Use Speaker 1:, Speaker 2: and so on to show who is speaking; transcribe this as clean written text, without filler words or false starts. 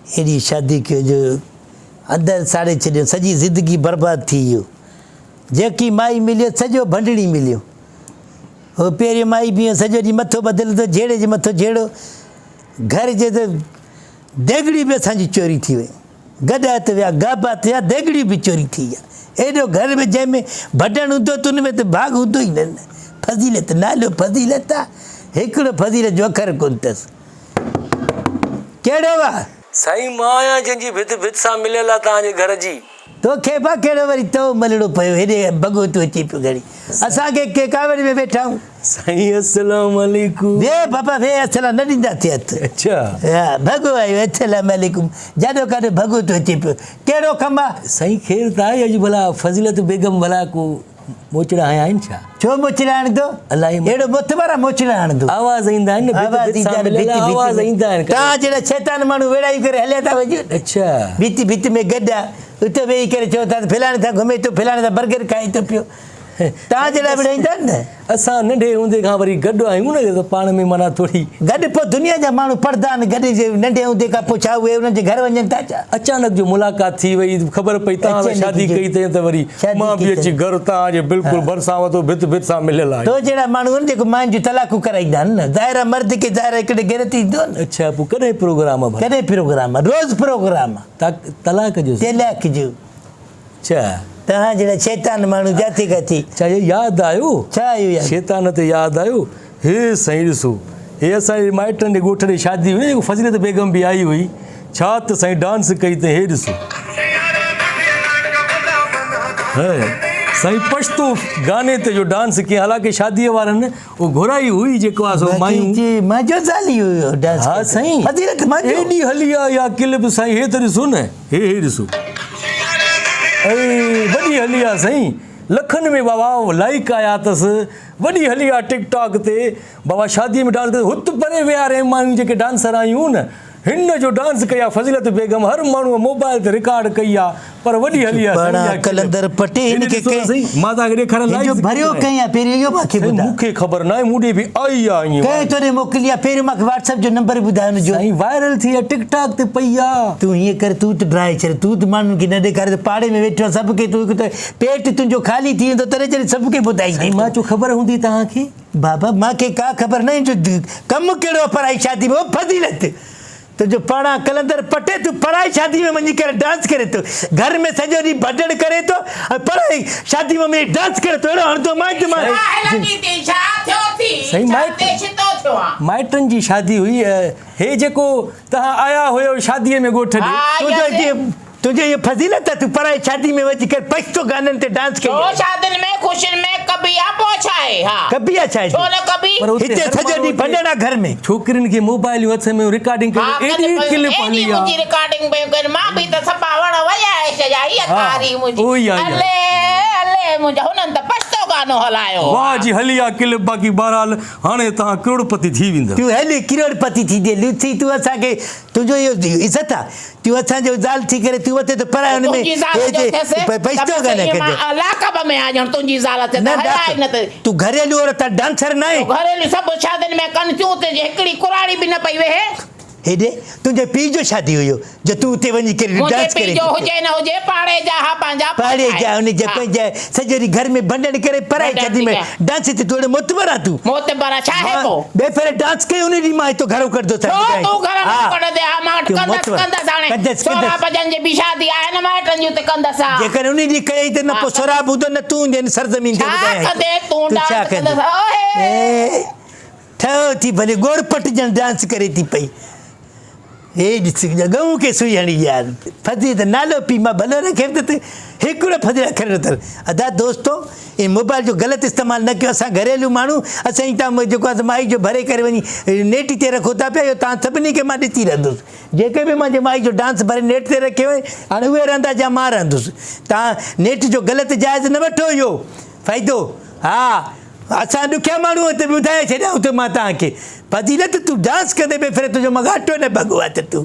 Speaker 1: एड़ी शादी कयो जो अंदर साड़े छॾियो, सॼी ज़िंदगी बर्बाद थी वियो। जेकी माई मिलियो सॼो भंडणी मिलियो। हो पहिरियों माई बीहो सॼो ॾींहुं मथो बदिल तो झेड़े जे मथो झेड़ो, घर जे त देगड़ी बि असांजी चोरी थी वई। गॾा थिया, गाबा थिया, देगड़ी बि चोरी थी विया। एॾो घर में जंहिंमें भॾणु हूंदो त उन में त भाग हूंदो ई न। फज़ीलत नालो फज़ीलत आहे, हिकिड़ो फज़ीलत जो अखर कोन अथसि। कहिड़ो आहे
Speaker 2: साईं? मां आहियां जंहिंजी भित भित सां मिलियल आहे तव्हांजे घर जी।
Speaker 1: तोखे बा कहिड़ो वरी तो मलड़ो पियो, हेॾे भॻो तूं अची पियो घड़ी। असांखे के कावड़ में वेठा आहियूं।
Speaker 2: साईं अस्सलाम वालेकुम।
Speaker 1: वे बाबा वे, असला न ॾींदासीं हथु।
Speaker 2: अच्छा
Speaker 1: हा, भॻो आयो, अस्सलाम वालेकुम। जाॾो काॾो भॻो तूं अची पियो। कहिड़ो कमु आहे?
Speaker 2: साईं ख़ैर त आहे अॼु भला फज़ीलत बेगम भला को मोचड़ा आया आहिनि छा?
Speaker 1: छो मोचड़ा आणंदो?
Speaker 2: अलाए
Speaker 1: अहिड़ो मुत वारा मोचड़ा आणंदो।
Speaker 2: आवाज़ ईंदा आहिनि न,
Speaker 1: आवाज़ ईंदा आहिनि,
Speaker 2: आवाज़ ईंदा आहिनि।
Speaker 1: तव्हां जहिड़ा शैतान माण्हू वेड़ाई करे हलिया था वञो।
Speaker 2: अच्छा
Speaker 1: भित भित में गॾा उते वेही करे चओ था फलाणे सां घुमे थो, फलाणे सां बर्गर खाए थो पियो। तव्हां जहिड़ा विड़ाईंदा आहिनि न।
Speaker 2: असां नंढे हूंदे खां वरी गॾु आहियूं न, त पाण में माना थोरी
Speaker 1: गॾु पोइ दुनिया जा माण्हू पढ़ंदा आहिनि गॾु जे नंढे हूंदे खां पोइ छा उहे उन्हनि जे घर वञनि था छा?
Speaker 2: अचानक जो मुलाक़ात थी वई, ख़बर पई तव्हां सां शादी कई अथई त वरी मां बि अची घर तव्हांजे बिल्कुलु भरिसां वरितो, भित भित सां मिलियल आहे।
Speaker 1: तो जहिड़ा माण्हू आहिनि जेको मायुनि जूं तलाकूं कराईंदा आहिनि न, ज़ाहिर मर्द खे ज़ाहिर हिकिड़े गिरत ईंदो न।
Speaker 2: अच्छा पोइ कॾहिं प्रोग्राम आहे?
Speaker 1: कॾहिं प्रोग्राम आहे? रोज़ प्रोग्राम आहे
Speaker 2: तलाक जो।
Speaker 1: तलाक जो।
Speaker 2: अच्छा
Speaker 1: तव्हां जहिड़ा शैतान माण्हू जाते काथे।
Speaker 2: छा इहो यादि आयो?
Speaker 1: छा आयो यार?
Speaker 2: शैतान ते यादि आयो। हे साईं ॾिसो, हे असांजे माइटनि जे ॻोठ जी शादी हुई, जेको फज़ीलत बेगम बि आई हुई। छा त साईं डांस कई अथई। हे ॾिसो साईं पछतो गाने ते जो डांस कई। हालांकि शादीअ वारनि उहो घुराई हुई जेको आहे सो मायूं
Speaker 1: मज़ो ज़ाली हुयो डांस।
Speaker 2: हा साईं,
Speaker 1: फज़ीलत
Speaker 2: एॾी हली आहे या क्लिप साईं। हे त ॾिसो न, हे ॾिसो वॾी हली आहे साईं। लखनि में बाबा लाइक आया अथसि, वॾी हली आहे टिकटॉक ते। बाबा शादीअ में डांस करे हुत परे विया रहे मायूं जेके डांसर आयूं न, हिन जो डांस कई आहे फज़ीलत बेगम। हर माण्हू मोबाइल ते रिकॉर्ड कई आहे, पर वॾी हली आहे।
Speaker 1: कलंदर पटे हिन खे
Speaker 2: मां तव्हांखे ॾेखारण लाइ
Speaker 1: भरियो कई आहे। पहिरियों इहो मूंखे ॿुधायो, मूंखे
Speaker 2: ख़बर न आहे, मूं बि आई आहे ईअं
Speaker 1: कंहिं तोरे मोकिली आहे। पहिरियों मूंखे व्हाट्सएप जो नंबर ॿुधायो न जो
Speaker 2: साईं, वायरल थी आहे टिकटॉक ते पई आहे।
Speaker 1: तूं हीअं कर, तूं त ड्राए छॾ, तूं त माण्हुनि खे न ॾेखारे, त पाड़े में वेठो आहे सभु खे तूं पेट तुंहिंजो ख़ाली थी वेंदो तॾहिं जॾहिं सभु खे ॿुधाईंदे।
Speaker 2: मां चयो ख़बर हूंदी तव्हांखे।
Speaker 1: बाबा मूंखे का ख़बर न जो कमु कहिड़ो पढ़ाई शादी में। फज़ीलत तुंहिंजो पाणा कलंदर पटे, तूं पढ़ाई शादी में वञी करे डांस करे थो। घर में सॼो ॾींहुं भॾड़ करे थो, पढ़ाई शादी में वञी डांस करे थो। अहिड़ो हणंदो
Speaker 2: माइटनि जी शादी हुई। हे जेको तव्हां आया हुयो शादीअ में ॻोठ ॾे,
Speaker 1: तुझे ये फजीलत है? तू पढ़ाई शादी में वही कर पछतो गानन ते डांस के
Speaker 3: तो शादिन में खुशिन में कबिया पहुंचाए। हां
Speaker 1: कबिया चाहे
Speaker 3: छो न कबी
Speaker 1: हिते सजो दी भंडना घर में
Speaker 2: छोकरिन के मोबाइल हथ में रिकॉर्डिंग कर एडी क्लिप हली आ।
Speaker 3: मुझी रिकॉर्डिंग पे कर मां भी त सपावण वया है सजाई अकारी मुझी। अले अले मुझा हुनन त पछतो गानो हलायो।
Speaker 2: वाह जी हलिया क्लिप। बाकी बहरहाल हाने ता करोड़पति थी विंदा।
Speaker 1: तू हली करोड़पति थी दे लुथी। तू असा के तुजो यो इज्जत आ। तू असा जो जाल थी करे तू वते तो पराय उन में पैसो गाने के
Speaker 3: इलाका में आ जण तुजी जाल ते हलाय न।
Speaker 1: तू घरेलू औरत डांसर ना है।
Speaker 3: घरेलू सब शादिन में कन तू ते एकड़ी कुराड़ी भी न पई वे
Speaker 1: हेडे तुझे पी जो शादी हुयो जो तू ते वनी करे डांस करे।
Speaker 3: मुझे पी जो होजे न होजे पाड़े जा हा पांजा
Speaker 1: पाड़े जा उन जे कोई जा सजरी घर में भंडन करे पराई शादी में डांस ते थोड़े मोतबरा तू
Speaker 3: मोतबरा छा है को
Speaker 1: बेफरे डांस के उन दी मां तो घरो कर दो था।
Speaker 3: तू घर में कर दे आ मां कंदा जाने सोरा भजन जे भी शादी आए न माटन जो ते कंदा सा
Speaker 1: जे कर उन दी कई ते न पो सोरा बुदो न तू ने सरजमीन ते बताया
Speaker 3: कदे तू डांस कंदा ओए
Speaker 1: ठो थी भले गोड़ पट जन डांस करे थी पई। ए जगहू के सुई हणी यार फजी त नालो पी मां भलो रखे त हिकड़ो फजी करे त अदा दोस्तों ए मोबाइल जो गलत इस्तेमाल न कयो। असा घरेलू मानू असा ता जो माई जो भरे करे वनी नेट ते रखो ता पे ता सबनी के मां दिती रहंदुस। जेके भी मां माई जो डांस भरे नेट ते रखे हां वे रहंदा जा मां रहंदुस। ता नेट जो गलत जायज न वठो यो फायदो। हां असा दुखिया मानू ते बुधाए छड्या तो मां ता के फजीलत तू डांस कर दे फिर तुझो मगाटो न भगवा तू।